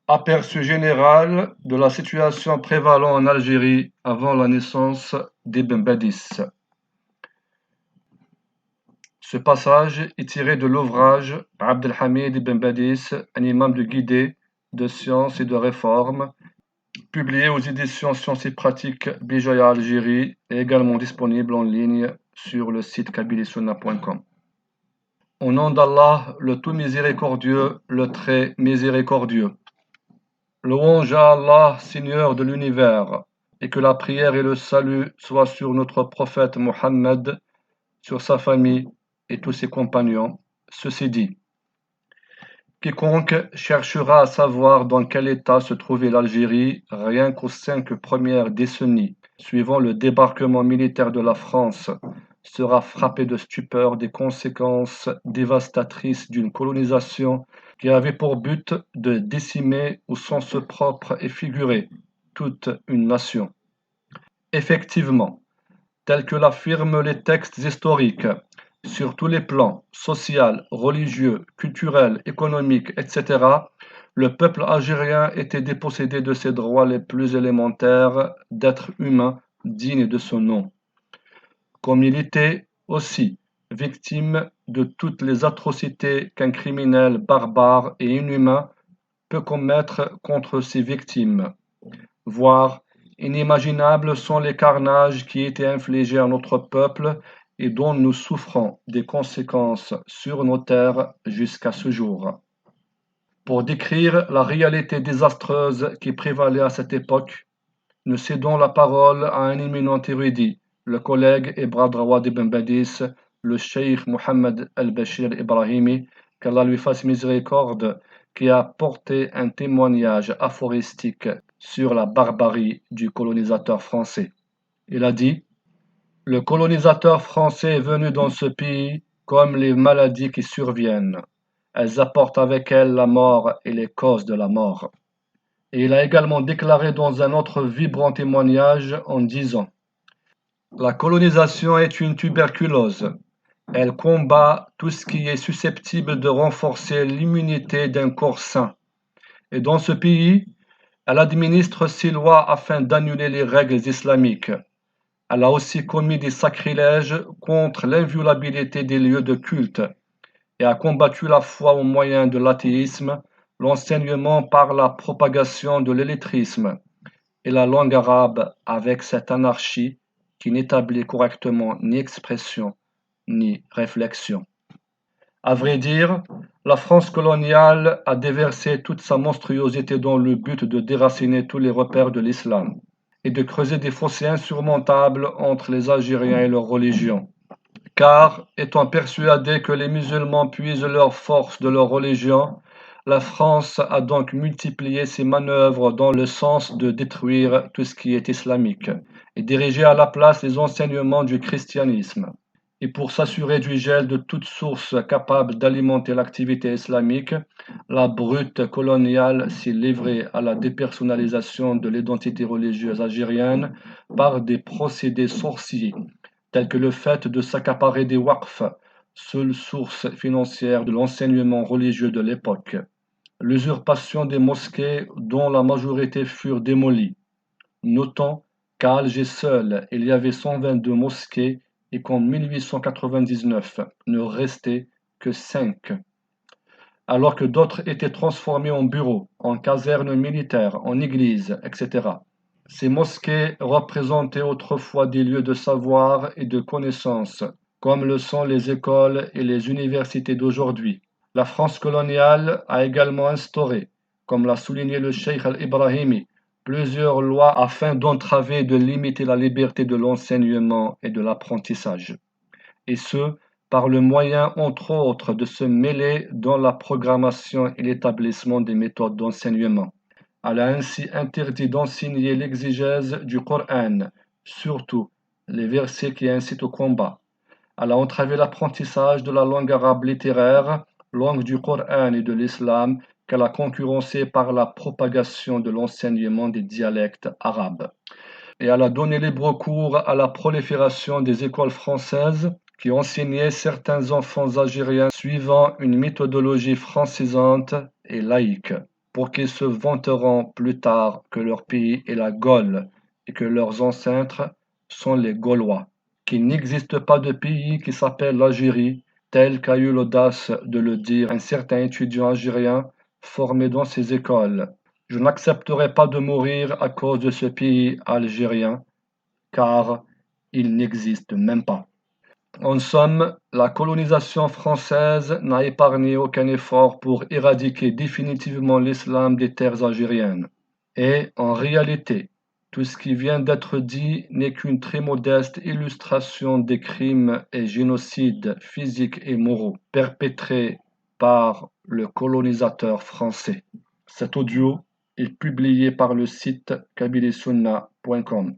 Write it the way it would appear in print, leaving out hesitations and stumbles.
Aperçu général de la situation prévalant en Algérie avant la naissance d'Ibn Badis. Ce passage est tiré de l'ouvrage Abdelhamid Ibn Badis, un imam de guidée, de science et de réforme, publié aux éditions Sciences et Pratiques Bijaya Algérie et également disponible en ligne sur le site kabylissunna.com. Au nom d'Allah, le tout miséricordieux, le très miséricordieux. Louange à Allah, Seigneur de l'univers, et que la prière et le salut soient sur notre prophète Mohammed, sur sa famille et tous ses compagnons. Ceci dit, quiconque cherchera à savoir dans quel état se trouvait l'Algérie rien qu'aux 5 premières décennies suivant le débarquement militaire de la France sera frappé de stupeur des conséquences dévastatrices d'une colonisation qui avait pour but de décimer au sens propre et figuré toute une nation. Effectivement, tel que l'affirment les textes historiques, sur tous les plans, social, religieux, culturel, économique, etc., le peuple algérien était dépossédé de ses droits les plus élémentaires d'être humain digne de son nom, comme il était aussi victime de toutes les atrocités qu'un criminel barbare et inhumain peut commettre contre ses victimes, voire inimaginables sont les carnages qui étaient infligés à notre peuple et dont nous souffrons des conséquences sur nos terres jusqu'à ce jour. Pour décrire la réalité désastreuse qui prévalait à cette époque, nous cédons la parole à un éminent érudit, le collègue et bras droit d'Ibn Badis, le cheikh Mohammed al-Bashir Ibrahimi, qu'Allah lui fasse miséricorde, qui a porté un témoignage aphoristique sur la barbarie du colonisateur français. Il a dit « Le colonisateur français est venu dans ce pays comme les maladies qui surviennent. Elles apportent avec elles la mort et les causes de la mort. » Et il a également déclaré dans un autre vibrant témoignage en disant « La colonisation est une tuberculose. Elle combat tout ce qui est susceptible de renforcer l'immunité d'un corps sain. Et dans ce pays, elle administre ses lois afin d'annuler les règles islamiques. Elle a aussi commis des sacrilèges contre l'inviolabilité des lieux de culte et a combattu la foi au moyen de l'athéisme, l'enseignement par la propagation de l'illettrisme et la langue arabe avec cette anarchie qui n'établit correctement ni expression ni réflexion. À vrai dire, la France coloniale a déversé toute sa monstruosité dans le but de déraciner tous les repères de l'islam et de creuser des fossés insurmontables entre les Algériens et leur religion. Car, étant persuadée que les musulmans puisent leur force de leur religion, la France a donc multiplié ses manœuvres dans le sens de détruire tout ce qui est islamique et diriger à la place les enseignements du christianisme. Et pour s'assurer du gel de toute source capable d'alimenter l'activité islamique, la brute coloniale s'est livrée à la dépersonnalisation de l'identité religieuse algérienne par des procédés sorciers, tels que le fait de s'accaparer des waqfs, seule source financière de l'enseignement religieux de l'époque, l'usurpation des mosquées dont la majorité furent démolies. Notons qu'à Alger seul, il y avait 122 mosquées et qu'en 1899 ne restait que 5, alors que d'autres étaient transformées en bureaux, en casernes militaires, en églises, etc. Ces mosquées représentaient autrefois des lieux de savoir et de connaissance, comme le sont les écoles et les universités d'aujourd'hui. La France coloniale a également instauré, comme l'a souligné le cheikh al-Ibrahimi, plusieurs lois afin d'entraver et de limiter la liberté de l'enseignement et de l'apprentissage, et ce, par le moyen, entre autres, de se mêler dans la programmation et l'établissement des méthodes d'enseignement. Elle a ainsi interdit d'enseigner l'exégèse du Coran, surtout les versets qui incitent au combat. Elle a entravé l'apprentissage de la langue arabe littéraire, langue du Coran et de l'islam, qu'elle a concurrencée par la propagation de l'enseignement des dialectes arabes. Et elle a donné libre cours à la prolifération des écoles françaises qui enseignaient certains enfants algériens suivant une méthodologie francisante et laïque. pour qu'ils se vanteront plus tard que leur pays est la Gaule et que leurs ancêtres sont les Gaulois, qu'il n'existe pas de pays qui s'appelle l'Algérie, tel qu'a eu l'audace de le dire un certain étudiant algérien formé dans ces écoles. Je n'accepterai pas de mourir à cause de ce pays algérien, car il n'existe même pas. En somme, la colonisation française n'a épargné aucun effort pour éradiquer définitivement l'islam des terres algériennes. Et, en réalité, tout ce qui vient d'être dit n'est qu'une très modeste illustration des crimes et génocides physiques et moraux perpétrés par le colonisateur français. Cet audio est publié par le site kabylissunna.com.